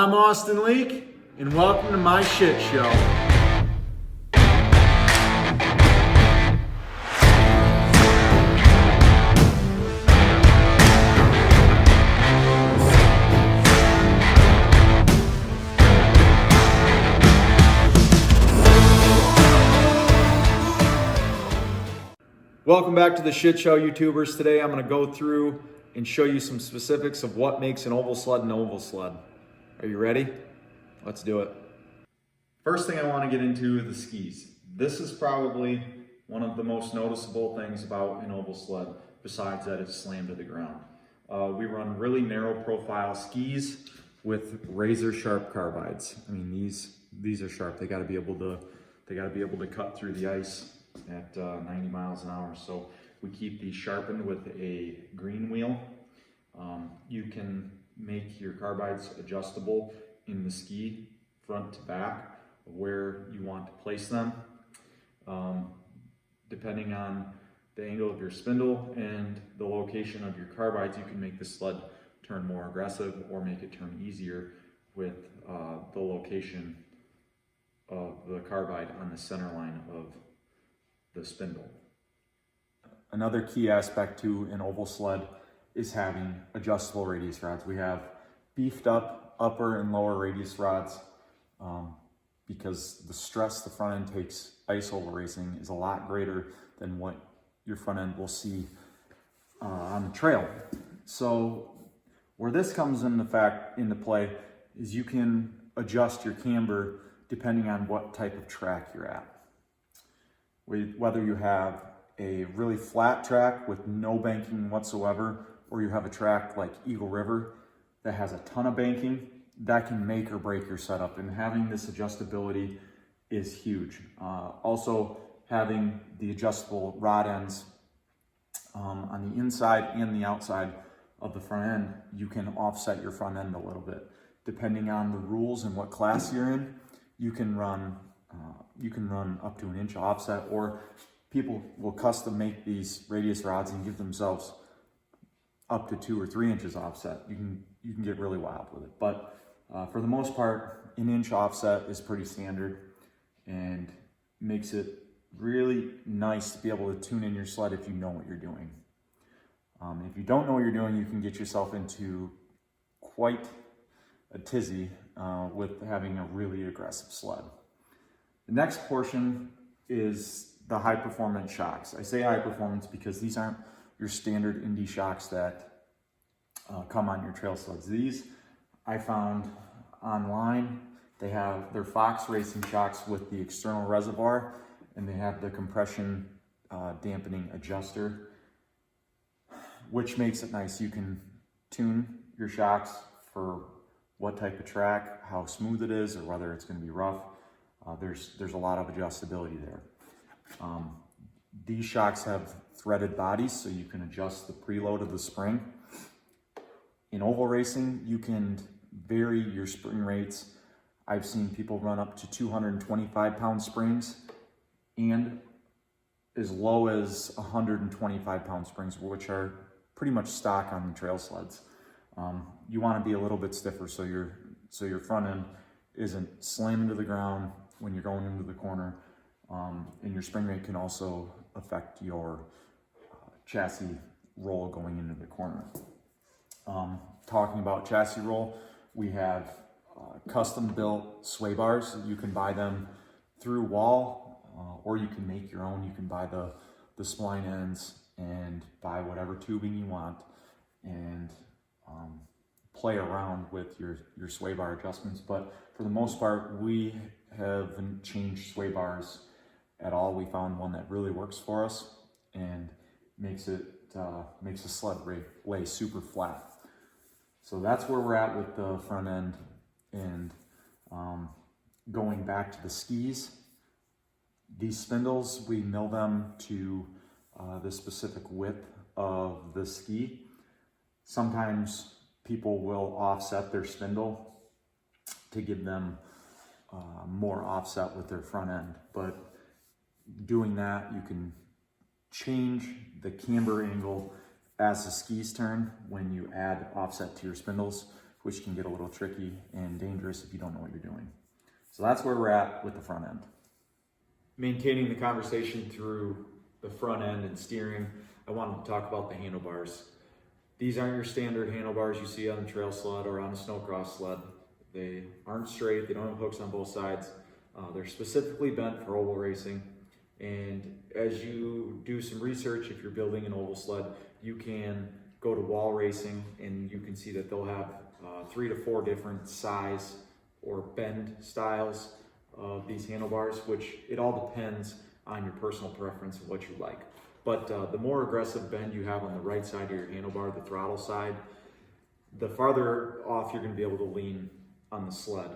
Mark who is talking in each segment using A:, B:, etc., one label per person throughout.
A: I'm Austin Leeck, and welcome to my shit show. Welcome back to the Shit Show, YouTubers. Today I'm going to go through and show you some specifics of what makes an oval sled an oval sled. Are you ready? Let's do it. First thing I want to get into is the skis. This is probably one of the most noticeable things about an oval sled, besides that it's slammed to the ground. We run really narrow profile skis with razor sharp carbides. I mean, these are sharp. They got to be able to cut through the ice at 90 miles an hour. So we keep these sharpened with a green wheel. You can make your carbides adjustable in the ski front to back where you want to place them. Depending on the angle of your spindle and the location of your carbides, you can make the sled turn more aggressive or make it turn easier with the location of the carbide on the center line of the spindle. Another key aspect to an oval sled is having adjustable radius rods. We have beefed up upper and lower radius rods because the stress the front end takes ice oval racing is a lot greater than what your front end will see on the trail. So where this comes into play is you can adjust your camber depending on what type of track you're at. Whether you have a really flat track with no banking whatsoever, or you have a track like Eagle River that has a ton of banking, that can make or break your setup. And having this adjustability is huge. Also, having the adjustable rod ends on the inside and the outside of the front end, you can offset your front end a little bit. Depending on the rules and what class you're in, you can run up to 1 inch offset, or people will custom make these radius rods and give themselves up to 2 or 3 inches offset. You can get really wild with it, but for the most part, 1 inch offset is pretty standard and makes it really nice to be able to tune in your sled if you know what you're doing. If you don't know what you're doing, you can get yourself into quite a tizzy with having a really aggressive sled. The next portion is the high performance shocks. I say high performance because these aren't your standard Indy shocks that come on your trail sleds. These I found online. They're Fox Racing shocks with the external reservoir, and they have the compression dampening adjuster, which makes it nice. You can tune your shocks for what type of track, how smooth it is, or whether it's going to be rough. There's a lot of adjustability there. These shocks have threaded bodies, so you can adjust the preload of the spring. In oval racing, you can vary your spring rates. I've seen people run up to 225-pound springs and as low as 125-pound springs, which are pretty much stock on the trail sleds. You want to be a little bit stiffer so your front end isn't slamming to the ground when you're going into the corner, and your spring rate can also affect your chassis roll going into the corner. Talking about chassis roll, we have custom built sway bars. You can buy them through Wall, or you can make your own. You can buy the spline ends and buy whatever tubing you want and play around with your sway bar adjustments. But for the most part, we haven't changed sway bars at all. We found one that really works for us and makes the sled lay super flat. So that's where we're at with the front end. And going back to the skis, these spindles, we mill them to the specific width of the ski. Sometimes people will offset their spindle to give them more offset with their front end, but doing that, you can change the camber angle as the skis turn when you add offset to your spindles. which can get a little tricky and dangerous if you don't know what you're doing. So that's where we're at with the front end. Maintaining the conversation through the front end and steering, I wanted to talk about the handlebars. These aren't your standard handlebars you see on a trail sled or on a snowcross sled. They aren't straight, they don't have hooks on both sides. They're specifically bent for oval racing. And as you do some research, if you're building an oval sled, you can go to wall racing and you can see that they'll have 3 to 4 different size or bend styles of these handlebars, which it all depends on your personal preference of what you like. But the more aggressive bend you have on the right side of your handlebar, the throttle side, the farther off you're going to be able to lean on the sled.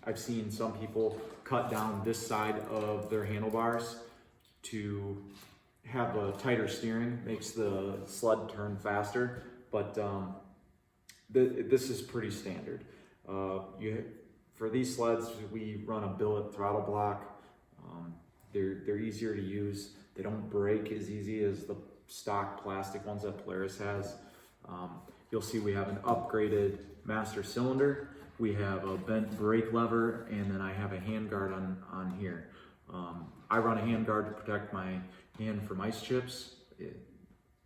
A: I've seen some people cut down this side of their handlebars to have a tighter steering, makes the sled turn faster, but this is pretty standard. For these sleds, we run a billet throttle block. They're easier to use. They don't break as easy as the stock plastic ones that Polaris has. You'll see we have an upgraded master cylinder. We have a bent brake lever, and then I have a hand guard on here. I run a hand guard to protect my hand from ice chips,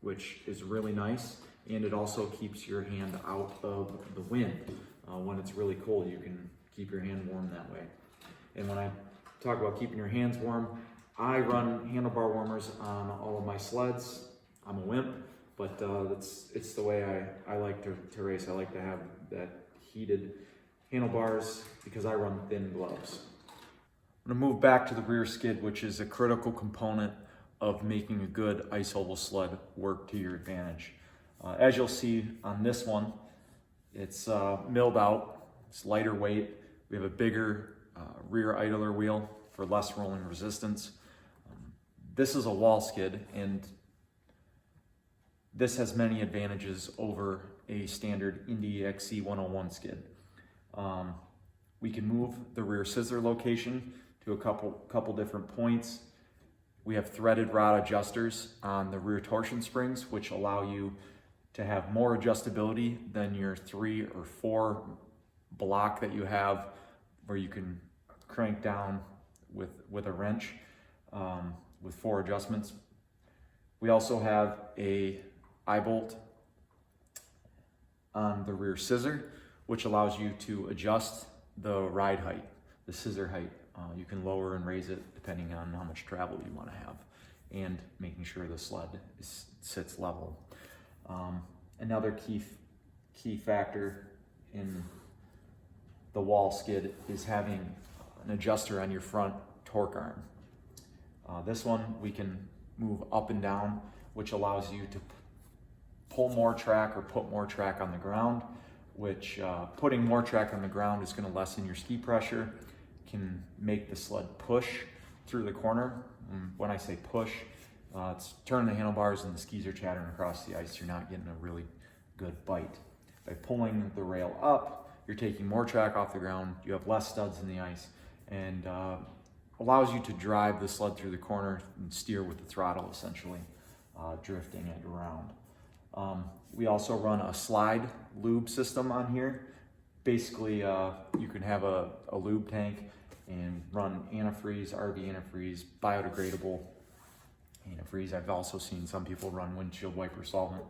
A: which is really nice, and it also keeps your hand out of the wind. When it's really cold, you can keep your hand warm that way. And when I talk about keeping your hands warm, I run handlebar warmers on all of my sleds. I'm a wimp, but it's the way I like to race. I like to have that heated handlebars because I run thin gloves. I'm gonna move back to the rear skid, which is a critical component of making a good ice oval sled work to your advantage. As you'll see on this one, it's milled out, it's lighter weight. We have a bigger rear idler wheel for less rolling resistance. This is a wall skid, and this has many advantages over a standard Indy XC 101 skid. We can move the rear scissor location to a couple different points. We have threaded rod adjusters on the rear torsion springs, which allow you to have more adjustability than your 3 or 4 block that you have, where you can crank down with a wrench with 4 adjustments. We also have a eye bolt on the rear scissor, which allows you to adjust the ride height, the scissor height. You can lower and raise it depending on how much travel you want to have, and making sure the sled sits level. Another key factor in the wall skid is having an adjuster on your front torque arm. This one we can move up and down, which allows you to pull more track or put more track on the ground, which putting more track on the ground is going to lessen your ski pressure, can make the sled push through the corner. When I say push, it's turning the handlebars and the skis are chattering across the ice. You're not getting a really good bite. By pulling the rail up, you're taking more track off the ground, you have less studs in the ice, and allows you to drive the sled through the corner and steer with the throttle, essentially, drifting it around. We also run a slide lube system on here. Basically, you can have a lube tank and run antifreeze, RV antifreeze, biodegradable antifreeze. I've also seen some people run windshield wiper solvent.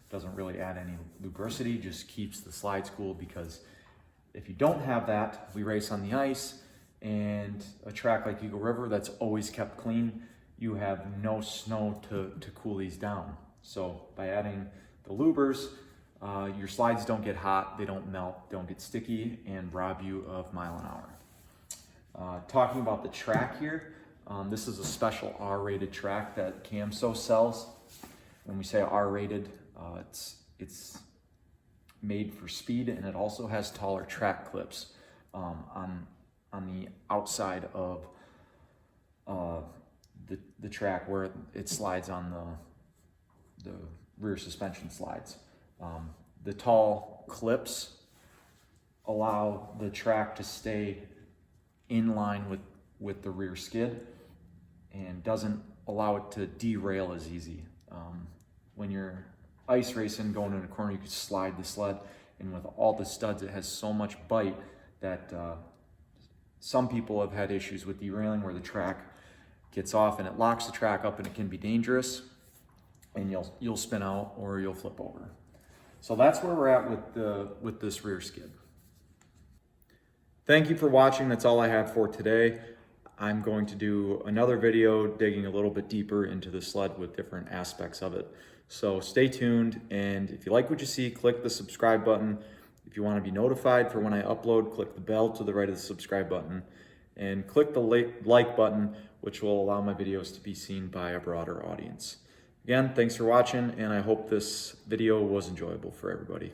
A: Doesn't really add any lubricity, just keeps the slides cool, because if you don't have that, we race on the ice, and a track like Eagle River that's always kept clean, you have no snow to cool these down. So by adding the lubers, your slides don't get hot, they don't melt, don't get sticky, and rob you of mile an hour. Talking about the track here, this is a special R-rated track that Camso sells. When we say R-rated, it's made for speed, and it also has taller track clips on the outside of the track where it slides on the rear suspension slides. The tall clips allow the track to stay in line with the rear skid and doesn't allow it to derail as easy. When you're ice racing, going in a corner, you can slide the sled And with all the studs, it has so much bite that some people have had issues with derailing where the track gets off and it locks the track up, and it can be dangerous, and you'll spin out or you'll flip over. So that's where we're at with this rear skid. Thank you for watching. That's all I have for today. I'm going to do another video digging a little bit deeper into the sled with different aspects of it. So stay tuned, and if you like what you see, click the subscribe button. If you want to be notified for when I upload, click the bell to the right of the subscribe button, and click the like button, which will allow my videos to be seen by a broader audience. Again, thanks for watching, and I hope this video was enjoyable for everybody.